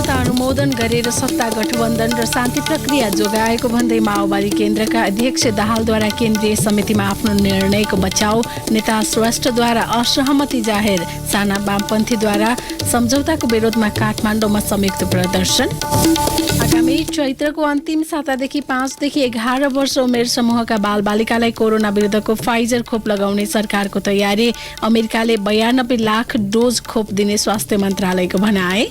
अनुमोदन गरेर सत्ता गठबन्धन र शान्ति प्रक्रिया जोगाएको भन्दै माओवादी केन्द्रका अध्यक्ष दाहालद्वारा केन्द्रीय समितिमा आफ्नो निर्णयको बचाउ, नेता श्रेष्ठद्वारा असहमति जाहेर, साना वामपन्थीद्वारा सम्झौताको विरोधमा काठमाडौँमा संयुक्त प्रदर्शन। आगामी चैत्रको अन्तिम सातादेखि 5 देखि 11 वर्ष उमेर समूहका बालबालिकालाई कोरोना विरुद्धको फाइजर खोप लगाउने सरकारको तयारी। अमेरिकाले 92 लाख डोज खोप दिने स्वास्थ्य मन्त्रालयको भनाए।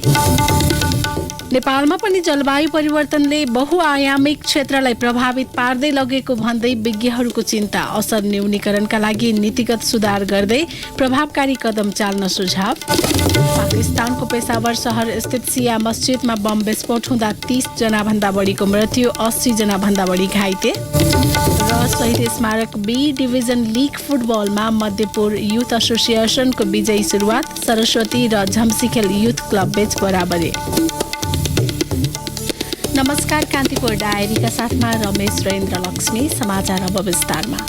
नेपालमा पनि जलवायु परिवर्तनले बहुआयामिक क्षेत्रलाई प्रभावित पार्दै लगेको भन्दै विज्ञहरूको चिन्ता। असर न्यूनीकरणका लागि नीतिगत सुधार गर्दै प्रभावकारी कदम चाल्न सुझाव। पाकिस्तानको पेशावर शहर स्थित सिया मस्जिदमा बम विस्फोट हुँदा 30 जनाभन्दा बढीको मृत्यु, 80 जनाभन्दा बढी घाइते। र शहीद स्मारक बी डिभिजन लिग फुटबलमा मध्यपुर युथ एसोसिएसनको विजयी सुरुवात। सरस्वती र झम्सीखेल युथ क्लब बीच बराबरी। नमस्कार, कान्तिपुर डायरीका साथमा रमेश रविन्द्र लक्ष्मी। समाचार अब विस्तारमा।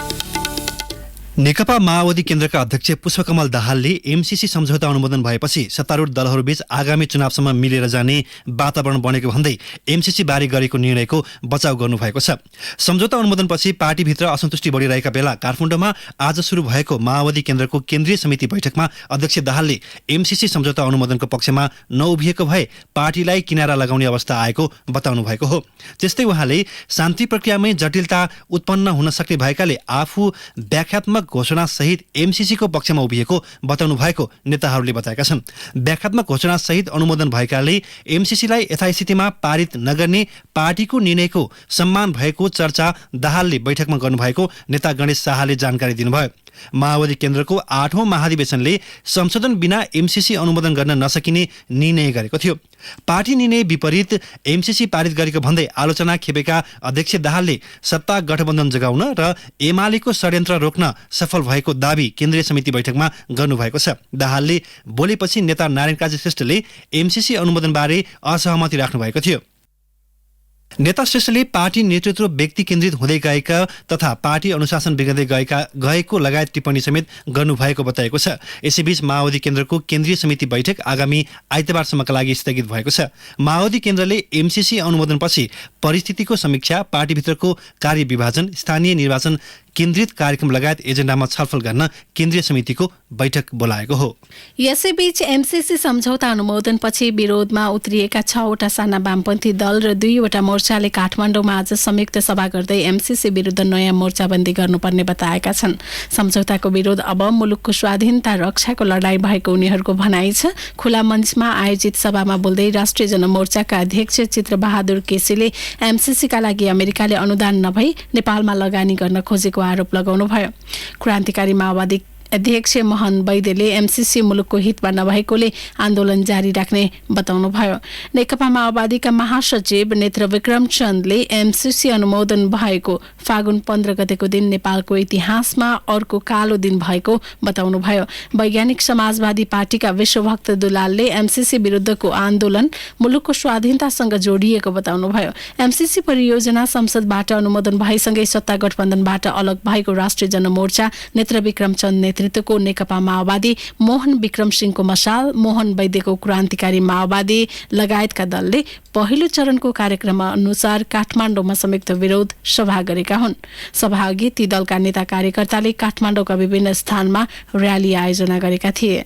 नेकपा माओवादी केन्द्रका अध्यक्ष पुष्पकमल दाहालले एमसीसी सम्झौता अनुमोदन भएपछि सत्तारूढ दलहरूबीच आगामी चुनावसम्म मिलेर जाने वातावरण बनेको भन्दै एमसीसी बारे गरेको निर्णयको बचाउ गर्नुभएको छ। सम्झौता अनुमोदनपछि पार्टीभित्र असन्तुष्टि बढिरहेका बेला काठमाडौँमा आज सुरु भएको माओवादी केन्द्रको केन्द्रीय समिति बैठकमा अध्यक्ष दाहालले एमसीसी सम्झौता अनुमोदनको पक्षमा नउभिएको भए पार्टीलाई किनारा लगाउने अवस्था आएको बताउनु भएको हो। त्यस्तै उहाँले शान्ति प्रक्रियामै जटिलता उत्पन्न हुन सक्ने भएकाले आफू व्याख्यात्मक घोषणा सहित एमसीसीको पक्षमा उभिएको बताउनु भएको नेताहरूले बताएका छन्। व्याख्यात्मक घोषणा सहित अनुमोदन भएकाले एमसीसीलाई यथास्थितिमा पारित नगर्ने पार्टीको निर्णयको सम्मान भएको चर्चा दाहालले बैठकमा गर्नुभएको नेता गणेश शाहले जानकारी दिनुभयो। माओवादी केन्द्रको 8औं महाधिवेशनले संशोधन बिना एमसीसी अनुमोदन गर्न नसकिने निर्णय गरेको थियो। पार्टी निर्णय विपरीत एमसीसी पारित गरेको भन्दै आलोचना खेपेका अध्यक्ष दाहालले सत्ता गठबन्धन जगाउन र एमालेको षड्यन्त्र रोक्न सफल भएको दावी केन्द्रीय समिति बैठकमा गर्नुभएको छ। दाहालले बोलेपछि नेता नारायण काजी श्रेष्ठले एमसीसी अनुमोदनबारे असहमति राख्नु भएको थियो। नेता श्रेष्ठले पार्टी नेतृत्व व्यक्ति केन्द्रित हुँदै गएका तथा पार्टी अनुशासन बिग्रदै गएको लगायत टिप्पणी समेत गर्नुभएको बताएको छ। यसैबीच माओवादी केन्द्रको केन्द्रीय समिति बैठक आगामी आइतबारसम्मका लागि स्थगित भएको छ। माओवादी केन्द्रले एमसीसी अनुमोदनपछि परिस्थितिको समीक्षा, पार्टीभित्रको कार्य विभाजन, स्थानीय निर्वाचन केन्द्रित कार्यक्रम लगायत एजेन्डामा छलफल गर्न केन्द्रीय समितिको बैठक बोलाएको हो। यसैबीच एमसीसी सम्झौता अनुमोदनपछि विरोधमा उत्रिएका 6वटा साना वामपन्थी दल र 2वटा मोर्चाले काठमाडौँमा आज संयुक्त सभा गर्दै एमसीसी विरुद्ध नयाँ मोर्चाबन्दी गर्नुपर्ने बताएका छन्। सम्झौताको विरोध अब मुलुकको स्वाधीनता रक्षाको लडाईँ भएको उनीहरूको भनाइ छ। खुला मञ्चमा आयोजित सभामा बोल्दै राष्ट्रिय जनमोर्चाका अध्यक्ष चित्रबहादुर केसीले एमसीसीका लागि अमेरिकाले अनुदान नभई नेपालमा लगानी गर्न खोजेको आरोप लगाउनुभयो। क्रान्तिकारी माओवादी अध्यक्ष मोहन वैद्यले एमसीसी मुलुकको हितमा नभएकोले आन्दोलन जारी राख्ने बताउनुभयो। नेकपा माओवादीका महासचिव नेत्र विक्रम चन्दले एमसीसी अनुमोदन भएको फागुन 15 गतेको दिन नेपालको इतिहासमा अर्को कालो दिन भएको बताउनुभयो। वैज्ञानिक समाजवादी पार्टीका विश्वभक्त दुलालले एमसीसी विरुद्धको आन्दोलन मुलुकको स्वाधीनतासँग जोडिएको बताउनुभयो। एमसीसी परियोजना संसदबाट अनुमोदन भएसँगै सत्ता गठबन्धनबाट अलग भएको राष्ट्रिय जनमोर्चा, नेत्र विक्रम चन्द नेतृत्वको नेकपा माओवादी, मोहन विक्रम सिंहको मशाल, मोहन वैद्यको क्रान्तिकारी माओवादी लगायतका दलले पहिलो चरणको कार्यक्रम अनुसार काठमाडौँमा संयुक्त विरोध सभा गरेका हुन्। सभाअघि ती दलका नेता कार्यकर्ताले काठमाडौँका विभिन्न स्थानमा र्याली आयोजना गरेका थिए।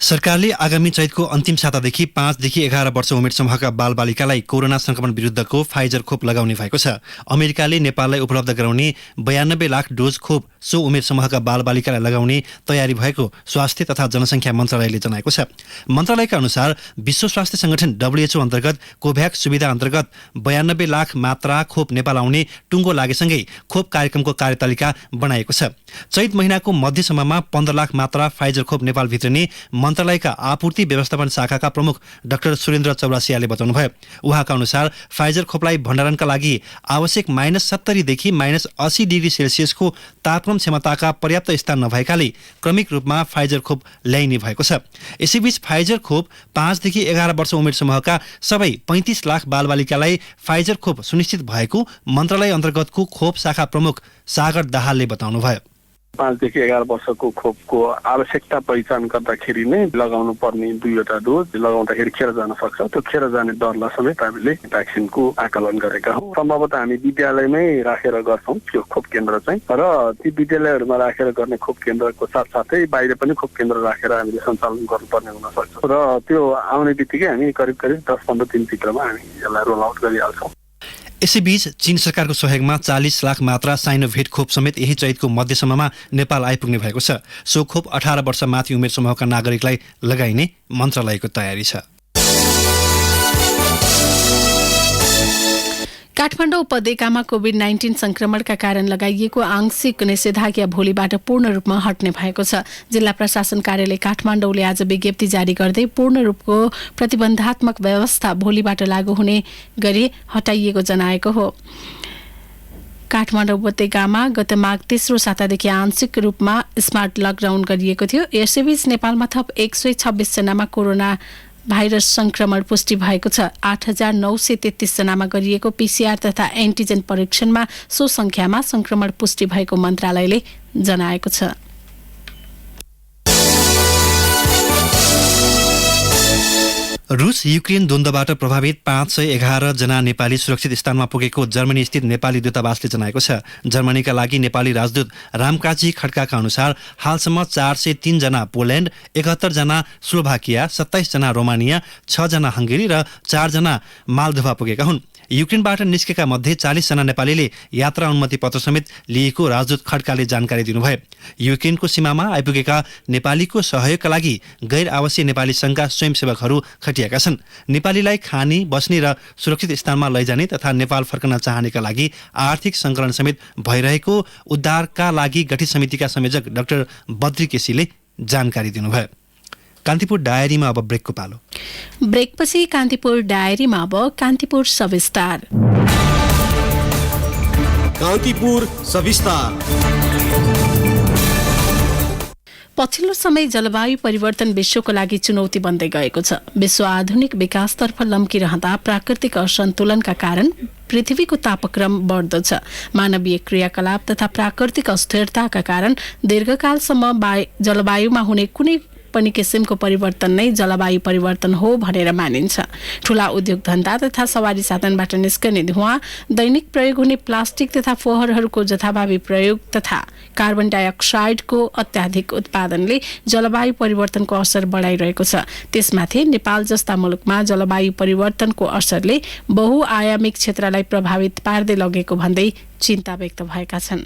सरकारले आगामी चैतको अन्तिम सातादेखि 5 देखि 11 वर्ष उमेर समूहका बालबालिकालाई कोरोना संक्रमण विरुद्धको फाइजर खोप लगाउने भएको छ। अमेरिकाले नेपाललाई उपलब्ध गराउने 92 लाख डोज खोप सो उमेर समूहका बालबालिकालाई लगाउने तयारी भएको स्वास्थ्य तथा जनसङ्ख्या मन्त्रालयले जनाएको छ। मन्त्रालयका अनुसार विश्व स्वास्थ्य संगठन WHO अन्तर्गत कोभ्याक्स सुविधा अन्तर्गत 92 लाख मात्रा खोप नेपाल आउने टुङ्गो लागेसँगै खोप कार्यक्रमको कार्यतालिका बनाएको छ। चैत महिनाको मध्यसम्ममा 15 लाख मात्रा फाइजर खोप नेपाल भित्रिने मन्त्रालयका आपूर्ति व्यवस्थापन शाखाका प्रमुख डाक्टर सुरेन्द्र चौरासियाले बताउनुभयो। उहाँका अनुसार फाइजर खोपलाई भण्डारणका लागि आवश्यक -70 देखि -80 डिग्री सेल्सियसको तापक्रम क्षमताका पर्याप्त स्थान नभएकाले क्रमिक रूपमा फाइजर खोप ल्याइने भएको छ। यसैबीच फाइजर खोप 5 देखि 11 वर्ष उमेर समूहका सबै 35 लाख बालबालिकालाई फाइजर खोप सुनिश्चित भएको मन्त्रालय अन्तर्गतको खोप शाखा प्रमुख सागर दाहालले बताउनुभयो। 5 देखि 11 वर्षको खोपको आवश्यकता पहिचान गर्दाखेरि नै लगाउनु पर्ने 2वटा डोज लगाउँदाखेरि खेर जान सक्छ। त्यो खेर जाने डरलाई समेत हामीले भ्याक्सिनको आकलन गरेका हौँ। सम्भवतः हामी विद्यालयमै राखेर गर्छौँ त्यो खोप केन्द्र चाहिँ, र ती विद्यालयहरूमा राखेर गर्ने खोप केन्द्रको साथसाथै बाहिर पनि खोप केन्द्र राखेर हामीले सञ्चालन गर्नुपर्ने हुन सक्छ, र त्यो आउने बित्तिकै हामी करिब 10-15 दिनभित्रमा हामी यसलाई रोल आउट गरिहाल्छौँ। यसैबीच चीन सरकारको सहयोगमा 40 लाख मात्रा साइनोभेट खोप समेत यही चैतको मध्यसम्ममा नेपाल आइपुग्ने भएको छ। सो खोप 18 वर्ष माथि उमेर समूहका नागरिकलाई लगाइने मन्त्रालयको तयारी छ। काठमाडौँ उपत्यकामा कोभिड-19 संक्रमणका कारण लगाइएको आंशिक निषेधाज्ञा भोलिबाट पूर्ण रूपमा हट्ने भएको छ। जिल्ला प्रशासन कार्यालय काठमाडौँले आज विज्ञप्ति जारी गर्दै पूर्ण रूपको प्रतिबन्धात्मक व्यवस्था भोलिबाट लागू हुने गरी हटाइएको जनाएको हो। काठमाडौँ उपत्यकामा गत माघ तेस्रो सातादेखि आंशिक रूपमा स्मार्ट लकडाउन गरिएको थियो। यसैबीच नेपालमा थप 126 जनामा कोरोना भाइरस संक्रमण पुष्टि भएको छ। 8,933 जनामा गरिएको PCR तथा एन्टिजेन परीक्षणमा सो संख्यामा संक्रमण पुष्टि भएको मन्त्रालयले जनाएको छ। रुस युक्रेन द्वन्द्वबाट प्रभावित 511 जना नेपाली सुरक्षित स्थानमा पुगेको जर्मनी स्थित नेपाली दूतावासले जनाएको छ। जर्मनीका लागि नेपाली राजदूत रामकाजी खड्काका अनुसार हालसम्म 403 जना पोल्यान्ड, 71 जना स्लोभाकिया, 27 जना रोमानिया, 6 जना हंगेरी र 4 जना मालदोभा पुगेका हुन्। युक्रेनबाट निस्केका मध्ये 40 जना नेपालीले यात्रा अनुमति पत्र समेत लिएको राजदूत खड्काले जानकारी दिनुभयो। युक्रेनको सीमामा आइपुगेका नेपालीको सहयोगका लागि गैर आवासीय नेपाली संघका स्वयंसेवकहरू खटिएका छन्। नेपालीलाई खाने, बस्ने र सुरक्षित स्थानमा लैजाने तथा नेपाल फर्कन चाहनेका लागि आर्थिक संकलन समेत भइरहेको उद्धारका लागि गठित समितिका संयोजक डाक्टर बद्री केसीले जानकारी दिनुभयो। कान्तिपुर डायरीमा अब ब्रेकको पालो। ब्रेकपछि कान्तिपुर डायरीमा अब कान्तिपुर सविस्तार। कान्तिपुर सविस्तार। पछिल्लो समय जलवायु परिवर्तन विश्वको लागि चुनौती बन्दै गएको छ। विश्व आधुनिक विकासतर्फ लम्किरहँदा प्राकृतिक असन्तुलनका कारण पृथ्वीको तापक्रम बढ्दो छ। मानवीय क्रियाकलाप तथा प्राकृतिक अस्थिरताका कारण दीर्घकालसम्म जलवायुमा हुने कुनै पनि किसिमको परिवर्तन नै जलवायु परिवर्तन हो भनेर मानिन्छ। ठूला उद्योग धन्दा तथा सवारी साधनबाट निस्कने धुवाँ, दैनिक प्रयोग हुने प्लास्टिक तथा फोहोरहरूको जथाभावी प्रयोग तथा कार्बन डाइअक्साइडको अत्याधिक उत्पादनले जलवायु परिवर्तनको असर बढाइरहेको छ। त्यसमाथि नेपाल जस्ता मुलुकमा जलवायु परिवर्तनको असरले बहुआयामिक क्षेत्रलाई प्रभावित पार्दै लगेको भन्दै चिन्ता व्यक्त भएका छन्।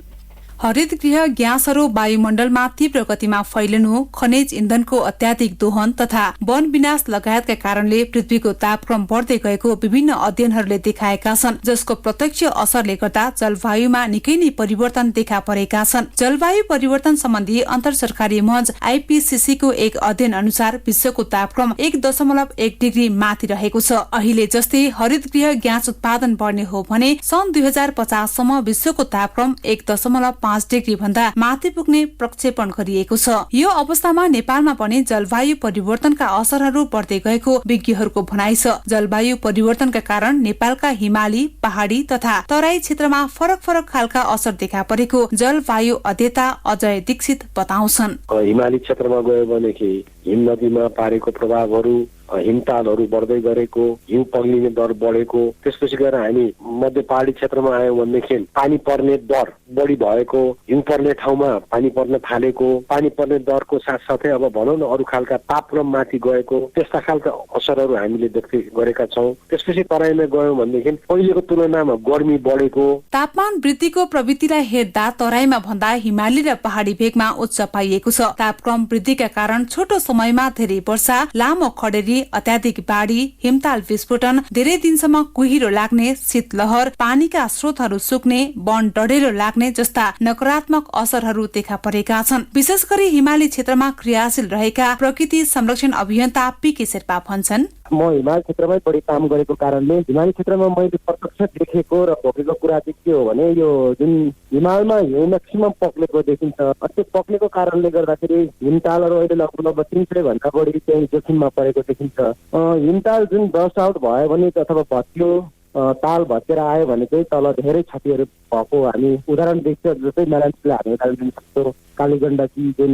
हरित गृह ग्यासहरू वायुमण्डलमा तीव्र गतिमा फैलिनु, खनिज इन्धनको अत्याधिक दोहन तथा वन विनाश लगायतका कारणले पृथ्वीको तापक्रम बढ्दै गएको विभिन्न अध्ययनहरूले देखाएका छन्, जसको प्रत्यक्ष असरले गर्दा जलवायुमा निकै नै परिवर्तन देखा परेका छन्। जलवायु परिवर्तन सम्बन्धी अन्तर सरकारी मञ्च IPCC को एक अध्ययन अनुसार विश्वको तापक्रम 1.1 डिग्री माथि रहेको छ। अहिले जस्तै हरित गृह ग्यास उत्पादन बढ्ने हो भने सन् 2050 सम्म विश्वको तापक्रम 1.5 डिग्री भन्दा माथि पुग्ने प्रक्षेपण गरिएको छ। यो अवस्थामा नेपालमा पनि जलवायु परिवर्तनका असरहरू बढ्दै गएको विज्ञहरूको भनाइ छ। जलवायु परिवर्तनका कारण नेपालका हिमाली, पहाडी तथा तराई क्षेत्रमा फरक फरक खालका असर देखा परेको जलवायु अध्येता अजय दीक्षित बताउँछन्। हिमाली क्षेत्रमा गयो भनेदेखि हिम नदीमा पारेको प्रभावहरू हिमतालहरू बढ्दै गरेको, हिउँ पग्लिने दर बढेको, त्यसपछि गएर हामी मध्य पहाडी क्षेत्रमा आयौँ भनेदेखि पानी पर्ने दर बढी भएको, हिउँ पर्ने ठाउँमा पानी पर्न थालेको, पानी पर्ने दरको साथसाथै अब भनौँ न अरू खालका तापक्रम माथि गएको, त्यस्ता खालका असरहरू हामीले देख्दै गरेका छौँ। त्यसपछि तराईमा गयौँ भनेदेखि पहिलेको तुलनामा गर्मी बढेको। तापमान वृद्धिको प्रवृत्तिलाई हेर्दा तराईमा भन्दा हिमाली र पहाडी भेगमा उच्च पाइएको छ। तापक्रम वृद्धिका कारण छोटो समयमा धेरै वर्षा, लामो खडेरी, अत्याधिक बाढी, हिमताल विस्फोटन, धेरै दिनसम्म कुहिरो लाग्ने, शीतलहर, पानीका स्रोतहरू सुक्ने, वन डढेलो लाग्ने जस्ता नकारात्मक असरहरू देखा परेका छन्। विशेष गरी हिमाली क्षेत्रमा क्रियाशील रहेका प्रकृति संरक्षण अभियन्ता पीके शेर्पा भन्छन्, म हिमाल क्षेत्रमै बढी काम गरेको कारणले हिमाली क्षेत्रमा मैले प्रत्यक्ष देखेको र भोगेको कुरा चाहिँ के हो भने यो जुन हिमालमा हिउँ म्याक्सिमम पक्लेको देखिन्छ। त्यो पक्लेको कारणले गर्दाखेरि हिमतालहरू अहिले लगभग 300 भन्दा बढी चाहिँ जोखिममा परेको देखिन्छ। हिमताल जुन डस्ट आउट भयो भने अथवा भत्कियो, ताल भत्केर आयो भने चाहिँ तल धेरै क्षतिहरू भएको हामी उदाहरण देख्छ। जस्तै मेलान्सलाई हामी उदाहरण दिन सक्छौँ। कालीगण्डकी जुन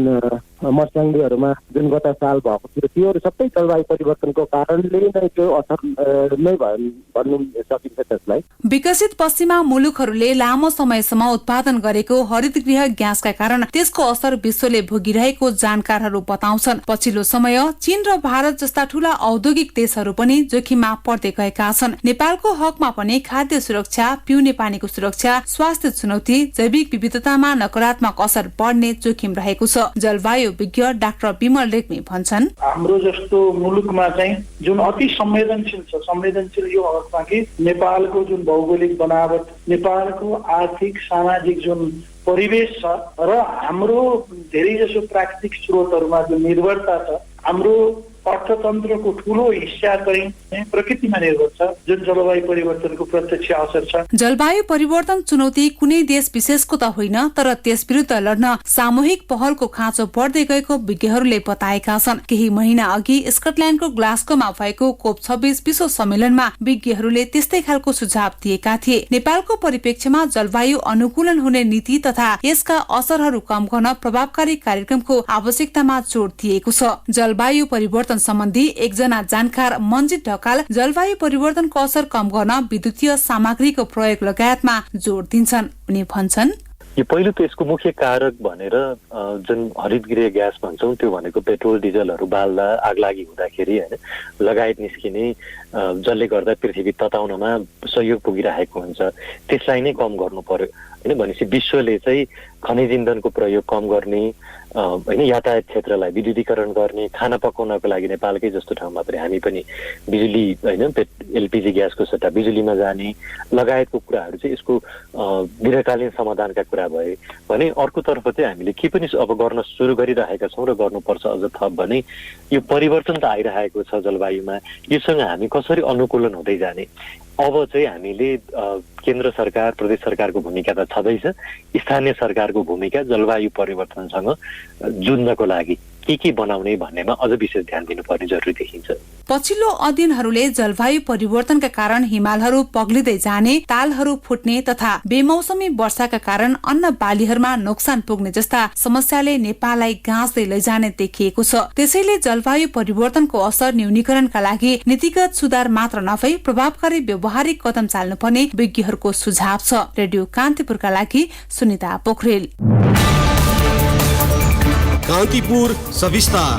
मर्स्याङ्गीहरूमा जुन गत साल भएको थियो, त्योहरू सबै जलवायु परिवर्तनको कारणले नै त्यो असर नै भन्नु सकिन्छ त्यसलाई। विकसित पश्चिमा मुलुकहरूले लामो समयसम्म उत्पादन गरेको हरितगृह ग्यासका कारण त्यसको असर विश्वले भोगिरहेको जानकारहरू बताउँछन्। पछिल्लो समय चीन र भारत जस्ता ठूला औद्योगिक देशहरू पनि जोखिममा पर्दै गएका छन्। नेपालको हकमा पनि खाद्य सुरक्षा, पिउने पानीको सुरक्षा, स्वास्थ्य चुनौती, जैविक विविधतामा नकारात्मक असर पर्ने जोखिम रहेको छ। जलवायु विज्ञ डाक्टर विमल रेग्मी भन्छन्, हाम्रो जस्तो मुलुकमा चाहिँ जुन अति संवेदनशील छ, संवेदनशील यो अवस्था कि नेपालको जुन भौगोलिक बनावट, नेपालको आर्थिक सामाजिक जुन परिवेश छ र हाम्रो धेरै जसो प्राकृतिक स्रोतहरूमा जुन निर्भरता छ, हाम्रो अर्थतन्त्रको ठूलो हिस्सा चाहिँ प्रकृतिमा निर्भर छ, जुन जलवायु परिवर्तनको प्रत्यक्ष असर छ। जलवायु परिवर्तन चुनौती कुनै देश विशेषको त होइन, तर त्यस विरुद्ध लड्न सामूहिक पहलको खाँचो बढ्दै गएको विज्ञहरूले बताएका छन्। केही महिना अघि स्कटल्याण्डको ग्लास्गोमा भएको COP26 विश्व सम्मेलनमा विज्ञहरूले त्यस्तै खालको सुझाव दिएका थिए। नेपालको परिप्रेक्ष्यमा जलवायु अनुकूलन हुने नीति तथा यसका असरहरू कम गर्न प्रभावकारी कार्यक्रमको आवश्यकतामा जोड दिएको छ। जलवायु परिवर्तन सम्बन्धी एकजना जानकार मन्जित ढकाल जलवायु परिवर्तनको असर कम गर्न विद्युतीय सामग्रीको प्रयोग लगायतमा जोड दिन्छन्। उनी भन्छन्, यो पहिलो त यसको मुख्य कारक भनेर जुन हरितगृह ग्यास भन्छौँ त्यो भनेको पेट्रोल डिजलहरू बाल्दा आगलागी हुँदाखेरि होइन लगायत निस्किने जसले गर्दा पृथ्वी तताउनमा सहयोग पुगिरहेको हुन्छ, त्यसलाई नै कम गर्नु पर्यो होइन। भनेपछि विश्वले चाहिँ खनिज इन्धनको प्रयोग कम गर्ने होइन, यातायात क्षेत्रलाई विद्युतीकरण गर्ने, खाना पकाउनको लागि नेपालकै जस्तो ठाउँमा पनि हामी पनि बिजुली होइन एलपिजी ग्यासको सट्टा बिजुलीमा जाने लगायतको कुराहरू चाहिँ यसको दीर्घकालीन समाधानका कुरा भए भने अर्कोतर्फ चाहिँ हामीले के पनि अब गर्न सुरु गरिरहेका छौँ र गर्नुपर्छ अझ थप भने यो परिवर्तन त आइरहेको छ जलवायुमा, योसँग हामी कसरी अनुकूलन हुँदै जाने। अब चाहिँ हामीले केन्द्र सरकार प्रदेश सरकारको भूमिका त छँदैछ, स्थानीय सरकारको भूमिका जलवायु परिवर्तनसँग जुझ्नको लागि के बनाउने भन्नेमा अझ विशेष ध्यान दिनुपर्ने जरुरी देखिन्छ। पछिल्लो अध्ययनहरूले जलवायु परिवर्तनका कारण हिमालहरू पग्लिँदै जाने, तालहरू फुट्ने तथा बेमौसमी वर्षाका कारण अन्न बालीहरूमा नोक्सान पुग्ने जस्ता समस्याले नेपाललाई गाँच्दै लैजाने देखिएको छ। त्यसैले जलवायु परिवर्तनको असर न्यूनीकरणका लागि नीतिगत सुधार मात्र नभई प्रभावकारी व्यावहारिक कदम चाल्नुपर्ने विज्ञहरूको सुझाव छ। रेडियो कान्तिपुरका लागि सुनिता पोखरेल। कान्तिपुर सविस्तार।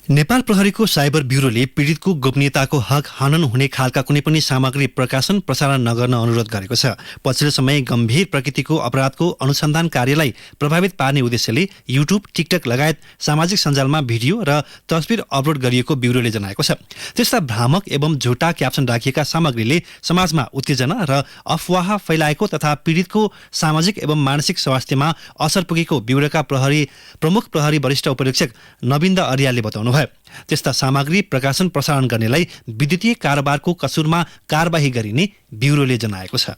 नेपाल प्रहरीको साइबर ब्युरोले पीडितको गोपनीयताको हक हनन हुने खालका कुनै पनि सामग्री प्रकाशन प्रसारण नगर्न अनुरोध गरेको छ। पछिल्लो समय गम्भीर प्रकृतिको अपराधको अनुसन्धान कार्यलाई प्रभावित पार्ने उद्देश्यले युट्युब, टिकटक लगायत सामाजिक सञ्जालमा भिडियो र तस्बिर अपलोड गरिएको ब्युरोले जनाएको छ। त्यस्ता भ्रामक एवं झुटा क्याप्सन राखिएका सामग्रीले समाजमा उत्तेजना र अफवाह फैलाएको तथा पीडितको सामाजिक एवं मानसिक स्वास्थ्यमा असर पुगेको ब्युरोका प्रमुख प्रहरी वरिष्ठ उपरीक्षक नविन्द अर्यालले बताउनु। त्यस्ता सामग्री प्रकाशन प्रसारण गर्नेलाई विद्युतीय कारोबारको कसुरमा कारबाही गरिने ब्युरोले जनाएको छ।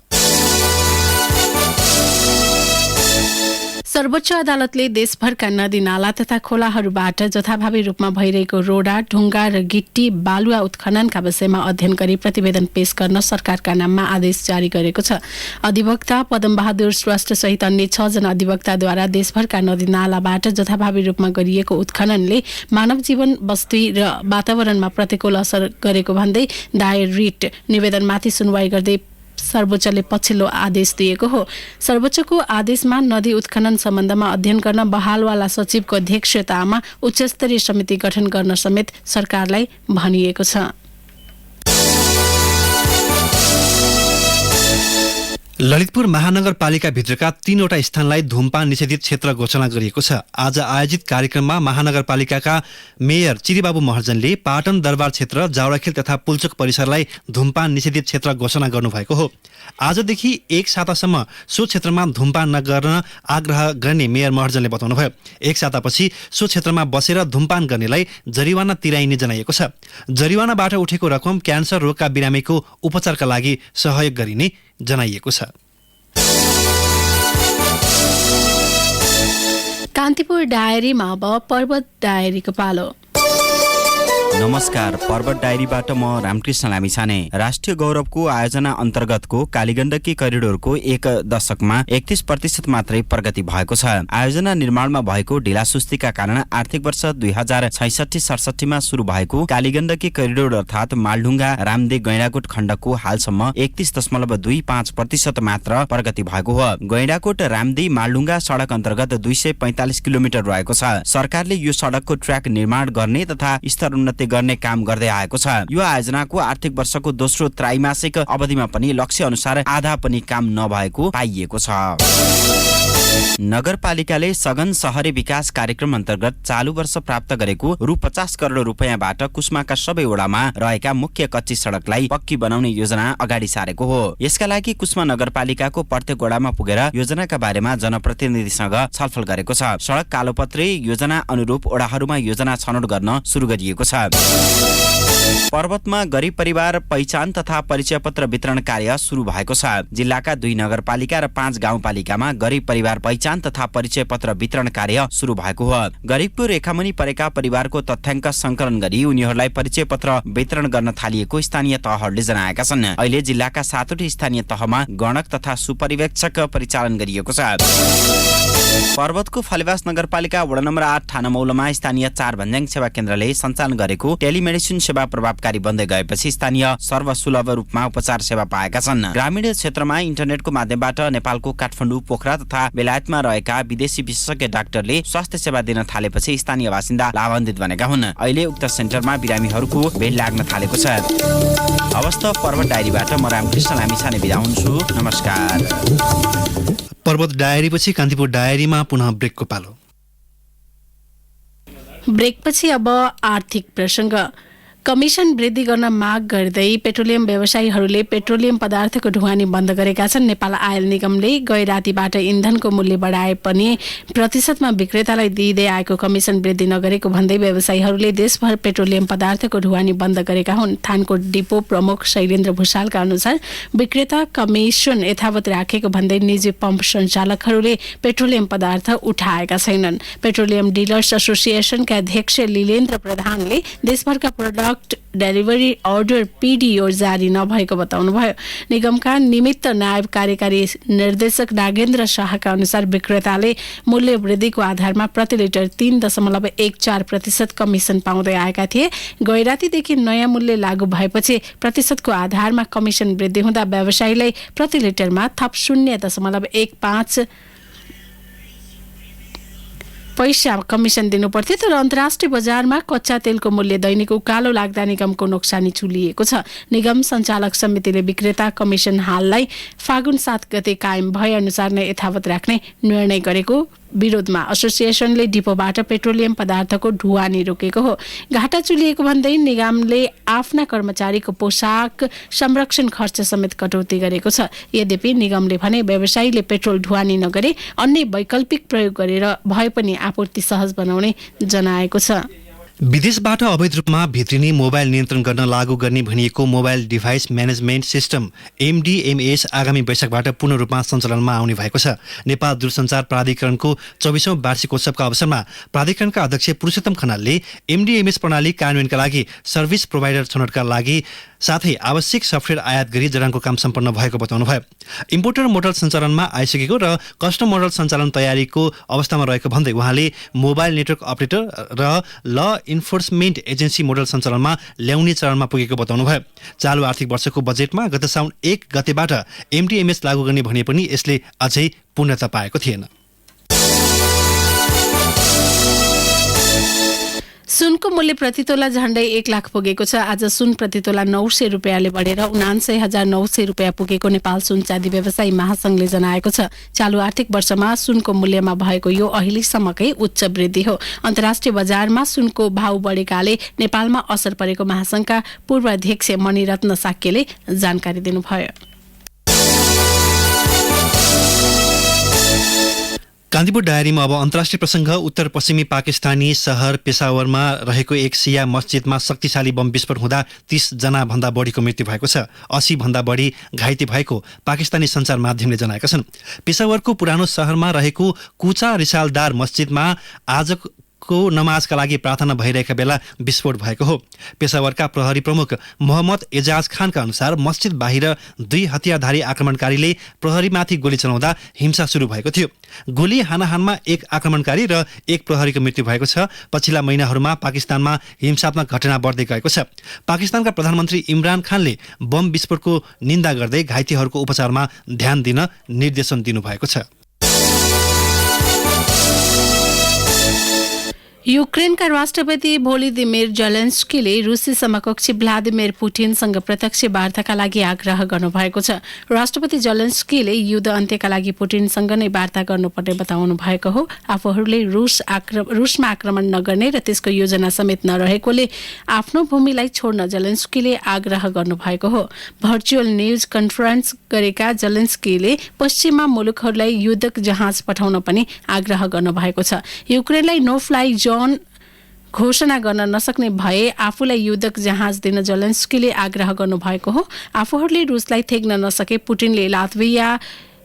सर्वोच्च अदालतले देशभरका नदी नाला तथा खोलाहरूबाट जथाभावी रूपमा भइरहेको रोडा ढुङ्गा र गिट्टी बालुवा उत्खननका विषयमा अध्ययन गरी प्रतिवेदन पेश गर्न सरकारका नाममा आदेश जारी गरेको छ। अधिवक्ता पदमबहादुर श्रेष्ठ सहित अन्य 6 जना अधिवक्ताद्वारा देशभरका नदी नालाबाट जथाभावी रूपमा गरिएको उत्खननले मानव जीवन बस्ती र वातावरणमा प्रतिकूल असर गरेको भन्दै दायर रिट निवेदनमाथि सुनवाई गर्दै सर्वोच्चले पछिल्लो आदेश दिएको हो। सर्वोच्चको आदेशमा नदी उत्खनन सम्बन्धमा अध्ययन गर्न बहालवाला सचिवको अध्यक्षतामा उच्चस्तरीय समिति गठन गर्न समेत सरकारलाई भनिएको छ। ललितपुर महानगरपालिकाभित्रका 3वटा स्थानलाई धूमपान निषेधित क्षेत्र घोषणा गरिएको छ। आज आयोजित कार्यक्रममा महानगरपालिकाका मेयर चिरीबाबु महर्जनले पाटन दरबार क्षेत्र, जावडाखेल तथा पुल्चोक परिसरलाई धूमपान निषेधित क्षेत्र घोषणा गर्नुभएको हो। आजदेखि 1 सातासम्म सो क्षेत्रमा धूमपान नगर्न आग्रह गर्ने मेयर महर्जनले बताउनुभयो। 1 सातापछि सो क्षेत्रमा बसेर धूमपान गर्नेलाई जरिवाना तिराइने जनाइएको छ। जरिवानाबाट उठेको रकम क्यान्सर रोगका बिरामीको उपचारका लागि सहयोग गरिने जनाइएको छ। कान्तिपुर डायरीमा अब पर्वत डायरीको पालो। नमस्कार, पर्वत डायरीबाट म रामकृष्ण लामिछाने। राष्ट्रिय गौरवको आयोजना अन्तर्गतको कालीगण्डकी करिडोरको 1 दशकमा 31% मात्रै प्रगति भएको छ। आयोजना निर्माणमा भएको ढिलासुस्तीका कारण आर्थिक वर्ष 2066-67 मा सुरु भएको कालीगण्डकी करिडोर अर्थात् मालढुङ्गा रामदे गैंडाकोट खण्डको हालसम्म 31.25% मात्र प्रगति भएको हो। गैंडाकोट रामदे मालढुङ्गा सडक अन्तर्गत 245 किलोमिटर रहेको छ। सरकारले यो सडकको ट्र्याक निर्माण गर्ने तथा स्तरोन्नति गर्ने काम गर्दै आएको छ। यो आयोजनाको आर्थिक वर्षको दोस्रो त्रैमासिक अवधिमा पनि लक्ष्य अनुसार आधा पनि काम नभएको पाइएको छ। नगरपालिकाले सघन शहरी विकास कार्यक्रम अन्तर्गत चालु वर्ष प्राप्त गरेको रु 50 करोड रुपैयाँबाट कुस्माका सबै वडामा रहेका मुख्य कच्ची सडकलाई पक्की बनाउने योजना अगाडि सारेको हो। यसका लागि कुस्मा नगरपालिकाको प्रत्येक वडामा पुगेर योजनाका बारेमा जनप्रतिनिधिसँग छलफल गरेको छ। सडक कालोपत्रे योजना अनुरूप वडाहरूमा योजना छनौट गर्न सुरु गरिएको छ। पर्वतमा गरिब परिवार पहिचान तथा परिचय पत्र वितरण कार्य सुरु भएको छ। जिल्लाका 2 नगरपालिका र 5 गाउँपालिकामा गरिब परिवार पहिचान तथा परिचय पत्र वितरण कार्य सुरु भएको हो। गरिबको रेखामुनि परेका परिवारको तथ्याङ्क संकलन गरी उनीहरूलाई परिचय पत्र वितरण गर्न थालिएको स्थानीय तहहरूले जनाएका छन्। अहिले जिल्लाका 7वटै स्थानीय तहमा गणक तथा सुपरिवेक्षक परिचालन गरिएको छ। पर्वतको फलेवास नगरपालिका वडा नम्बर 8 ठानामौलामा स्थानीय 4 भन्ज्याङ सेवा केन्द्रले सञ्चालन गरेको टेलिमेडिसिन सेवा प्रभावकारी बन्दै गएपछि स्थानीय सर्वसुलभ रूपमा उपचार सेवा पाएका छन्। ग्रामीण क्षेत्रमा इन्टरनेटको माध्यमबाट नेपालको काठमाडौँ, पोखरा तथा बेलायतमा रहेका विदेशी विशेषज्ञ डाक्टरले स्वास्थ्य सेवा दिन थालेपछि स्थानीय बासिन्दा लाभान्वित बनेका हुन्। अहिले उक्त सेन्टरमा बिरामीहरूको भेट लाग्न थालेको छ। अवस्थ पर्वत डायरीबाट म रामकृष्ण लामिछाने बिदा हुन्छु। नमस्कार। पर्वत डायरीपछि कान्तिपुर डायरीमा पुनः ब्रेकको पालो। ब्रेकपछि अब आर्थिक प्रसङ्ग। कमिसन वृद्धि गर्न माग गर्दै पेट्रोलियम व्यवसायीहरूले पेट्रोलियम पदार्थको ढुवानी बन्द गरेका छन्। नेपाल आयल निगमले गए रातिबाट इन्धनको मूल्य बढाए पनि प्रतिशतमा विक्रेतालाई दिँदै आएको कमिसन वृद्धि नगरेको भन्दै व्यवसायीहरूले देशभर पेट्रोलियम पदार्थको ढुवानी बन्द गरेका हुन्। थानकोट डिपो प्रमुख शैलेन्द्र भूषालका अनुसार विक्रेता कमिसन यथावत राखेको भन्दै निजी पम्प सञ्चालकहरूले पेट्रोलियम पदार्थ उठाएका छैनन्। पेट्रोलियम डिलर्स एसोसिएसनका अध्यक्ष लीलेन्द्र प्रधानले देशभरका प्रोडक्ट डेलिभरी अर्डर PDO जारी नभएको बताउनुभयो। निगमका निमित्त नायब कार्यकारी निर्देशक नागेन्द्र शाहका अनुसार विक्रेताले मूल्य वृद्धिको आधारमा प्रति लिटर 3.14% कमिसन पाउँदै आएका थिए। गैरातीदेखि नयाँ मूल्य लागू भएपछि प्रतिशतको आधारमा कमिसन वृद्धि हुँदा व्यवसायीलाई प्रति लिटरमा थप 0.15 पैसा कमिसन दिनुपर्थ्यो। तर अन्तर्राष्ट्रिय बजारमा कच्चा तेलको मूल्य दैनिक उकालो लाग्दा निगमको नोक्सानी चुलिएको छ। निगम सञ्चालक समितिले विक्रेता कमिसन हाललाई फागुन 7 गते कायम भए अनुसार नै यथावत राख्ने निर्णय गरेको विरोधमा एसोसिएसनले डिपोबाट पेट्रोलियम पदार्थको ढुवानी रोकेको हो। घाटा चुलिएको भन्दै निगमले आफ्ना कर्मचारीको पोसाक संरक्षण खर्च समेत कटौती गरेको छ। यद्यपि निगमले भने व्यवसायीले पेट्रोल ढुवानी नगरे अन्य वैकल्पिक प्रयोग गरेर भए पनि आपूर्ति सहज बनाउने जनाएको छ। विदेशबाट अवैध रूपमा भित्रिने मोबाइल नियन्त्रण गर्न लागू गर्ने भनिएको mobile device management system MDMS आगामी वैशाखबाट पूर्ण रूपमा सञ्चालनमा आउने भएको छ। नेपाल दूरसञ्चार प्राधिकरणको 24औं वार्षिकोत्सवका अवसरमा प्राधिकरणका अध्यक्ष पुरुषोत्तम खनालले MDMS प्रणाली कार्यान्वयनका लागि सर्भिस प्रोभाइडर छनौटका लागि साथै आवश्यक सफ्टवेयर आयात गरी जडानको काम सम्पन्न भएको बताउनुभयो। इम्पोर्टर मोडल सञ्चालनमा आइसकेको र कस्टम मोडल सञ्चालन तयारीको अवस्थामा रहेको भन्दै उहाँले मोबाइल नेटवर्क अपरेटर र ल इन्फोर्समेन्ट एजेन्सी मोडल सञ्चालनमा ल्याउने चरणमा पुगेको बताउनुभयो। चालु आर्थिक वर्षको बजेटमा गत साउन 1 गतेबाट MDMS लागू गर्ने भने पनि यसले अझै पूर्णता पाएको थिएन। सुनको मूल्य प्रतितोला झण्डै 1 लाख पुगेको छ। आज सुन प्रतितोला 900 रुपियाँले बढेर 79,900 रुपियाँ पुगेको नेपाल सुन चाँदी व्यवसायी महासंघले जनाएको छ। चालु आर्थिक वर्षमा सुनको मूल्यमा भएको यो अहिलेसम्मकै उच्च वृद्धि हो। अन्तर्राष्ट्रिय बजारमा सुनको भाव बढेकाले नेपालमा असर परेको महासंघका पूर्व अध्यक्ष मणिरत्न साक्यले जानकारी दिनुभयो। कान्तिपुर डायरीमा अब अन्तर्राष्ट्रिय प्रसङ्ग। उत्तर पश्चिमी पाकिस्तानी शहर पेशावरमा रहेको एक सिया मस्जिदमा शक्तिशाली बम विस्फोट हुँदा 30 जना भन्दा बढीको मृत्यु भएको छ। 80 भन्दा बढी घाइते भएको पाकिस्तानी सञ्चार माध्यमले जनाएका छन्। पेशावरको पुरानो शहरमा रहेको कुचा रिसालदार मस्जिदमा आजको नमाजका लागि प्रार्थना भइरहेका बेला विस्फोट भएको हो। पेशावरका प्रहरी प्रमुख मोहम्मद एजाज खानका अनुसार मस्जिद बाहिर 2 हतियारधारी आक्रमणकारीले प्रहरीमाथि गोली चलाउँदा हिंसा सुरु भएको थियो। गोली हानाहानमा 1 आक्रमणकारी र 1 प्रहरीको मृत्यु भएको छ। पछिल्ला महिनाहरूमा पाकिस्तानमा हिंसात्मक घटना बढ्दै गएको छ। पाकिस्तानका प्रधानमन्त्री इमरान खानले बम विस्फोटको निन्दा गर्दै घाइतेहरूको उपचारमा ध्यान दिन निर्देशन दिनुभएको छ। युक्रेनका राष्ट्रपति भोलोदिमिर जेलेन्स्कीले रुसी समकक्षी भ्लादिमिर पुटिनसँग प्रत्यक्ष वार्ताका लागि आग्रह गर्नुभएको छ। राष्ट्रपति जेलेन्स्कीले युद्ध अन्त्यका लागि पुटिनसँग नै वार्ता गर्नुपर्ने बताउनु भएको हो। आफूहरूले रुसमा आक्रमण नगर्ने र त्यसको योजना समेत नरहेकोले आफ्नो भूमिलाई छोड्न जेलेन्स्कीले आग्रह गर्नुभएको हो। भर्चुअल न्यूज कन्फरेन्स गरेका जेलेन्स्कीले पश्चिमा मुलुकहरूलाई युद्धक जहाज पठाउन पनि आग्रह गर्नुभएको छ। युक्रेनलाई नो फ्लाइ जोन घोषणा गर्न नसक्ने भए आफूलाई युद्धक जहाज दिन जेलेन्स्कीले आग्रह गर्नुभएको हो। आफूहरूले रुसलाई थेग्न नसके पुटिनले लात्भिया,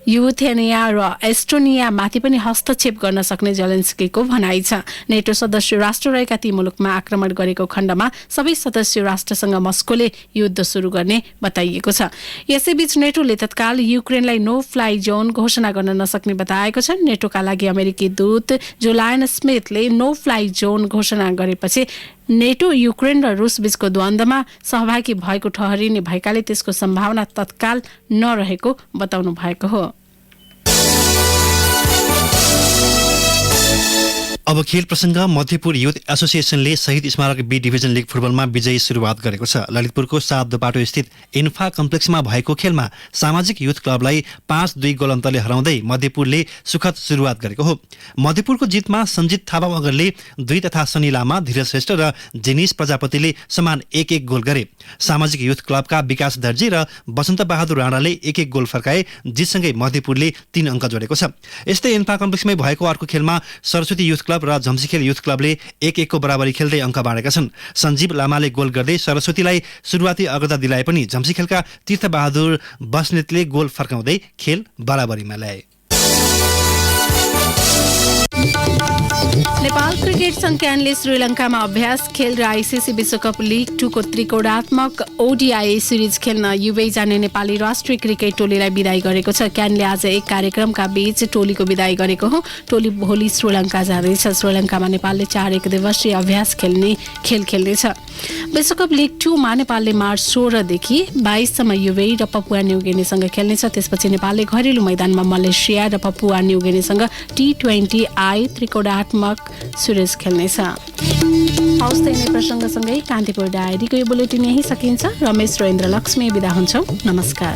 युथेनिया र एस्टोनियामाथि पनि हस्तक्षेप गर्न सक्ने जेलेन्स्कीको भनाइ छ। नेटो सदस्य राष्ट्र रहेका ती मुलुकमा आक्रमण गरेको खण्डमा सबै सदस्य राष्ट्रसँग मस्कोले युद्ध सुरु गर्ने बताइएको छ। यसैबीच नेटोले तत्काल युक्रेनलाई नो फ्लाइ जोन घोषणा गर्न नसक्ने बताएको छ। नेटोका लागि अमेरिकी दूत जोलायन स्मिथले नो फ्लाइ जोन घोषणा गरेपछि नेटो युक्रेन र रुस बीचको द्वन्द्वमा सहभागी भएको ठहरिने भएकाले त्यसको सम्भावना तत्काल नरहेको बताउनु भएको हो। अब खेल प्रसङ्ग। मध्यपुर युथ एसोसिएसनले शहीद स्मारक बी डिभिजन लिग फुटबलमा विजयी सुरुवात गरेको छ। ललितपुरको 7 दोपाटो स्थित इन्फा कम्प्लेक्समा भएको खेलमा सामाजिक युथ क्लबलाई 5-2 गोल अन्तरले हराउँदै मध्यपुरले सुखद सुरुवात गरेको हो। मध्यपुरको जितमा सञ्जित थापा मगरले 2 तथा सनी लामा, धीरज श्रेष्ठ र जेनिस प्रजापतिले समान 1-1 गोल गरे। सामाजिक युथ क्लबका विकास दर्जी र वसन्त बहादुर राणाले 1-1 गोल फर्काए। जितसँगै मध्यपुरले 3 अङ्क जोडेको छ। यस्तै इन्फा कम्प्लेक्समै भएको अर्को खेलमा सरस्वती युथ क्लब र झम्सीखेल युथ क्लबले 1-1 को बराबरी खेल्दै अङ्क बाँडेका छन्। सञ्जीव लामाले गोल गर्दै सरस्वतीलाई सुरुवाती अग्रता दिलाए पनि झम्सीखेलका तीर्थबहादुर बस्नेतले गोल फर्काउँदै खेल बराबरीमा ल्याए। नेपाल क्रिकेट संज्ञानले श्रीलङ्कामा अभ्यास खेल र आइसिसी विश्वकप लिग 2 को त्रिकोणात्मक ओडिआई सिरिज खेल्न युवे जाने नेपाली राष्ट्रिय क्रिकेट टोलीलाई विदाई गरेको छ। क्यानले आज एक कार्यक्रमका बीच टोलीको विदाई गरेको हो। टोली भोलि श्रीलङ्का जाँदैछ। श्रीलङ्कामा नेपालले 4 एक दिवसीय अभ्यास खेल खेल्नेछ। विश्वकप लिग 2 मा नेपालले मार्च 16 देखि 22 सम्म युवे र पपुवा न्युगिनीसँग खेल्नेछ। त्यसपछि नेपालले घरेलु मैदानमा मलेसिया र पपुवा न्युगिनीसँग T20I त्रिकोणात्मक सिरिज खेल्नेछ। हौस् नै प्रसङ्गसँगै कान्तिपुर डायरीको यो बुलेटिन यही सकिन्छ। रमेश र इन्द्र लक्ष्मी बिदा हुन्छौँ। नमस्कार।